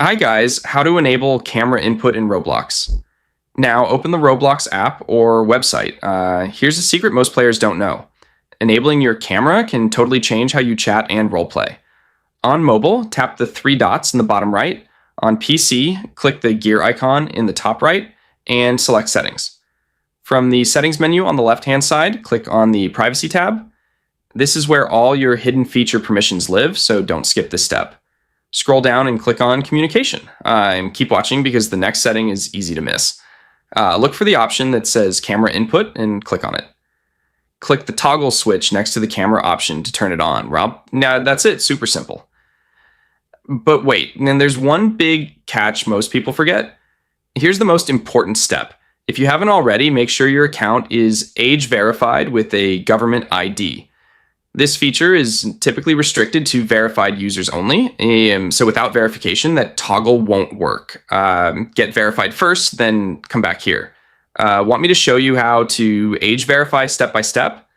Hi guys, how to enable camera input in Roblox. Now open the Roblox app or website. Here's a secret most players don't know. Enabling your camera can totally change how you chat and roleplay. On mobile, tap the three dots in the bottom right. On PC, click the gear icon in the top right and select settings. From the settings menu on the left-hand side, click on the privacy tab. This is where all your hidden feature permissions live, so don't skip this step. Scroll down and click on communication and keep watching because the next setting is easy to miss. Look for the option that says camera input and click on it. Click the toggle switch next to the camera option to turn it on. Rob, now that's it, super simple. But wait, and then there's one big catch most people forget. Here's the most important step. If you haven't already, make sure your account is age verified with a government ID. This feature is typically restricted to verified users only, so without verification, that toggle won't work. Get verified first, then come back here. Want me to show you how to age verify step by step?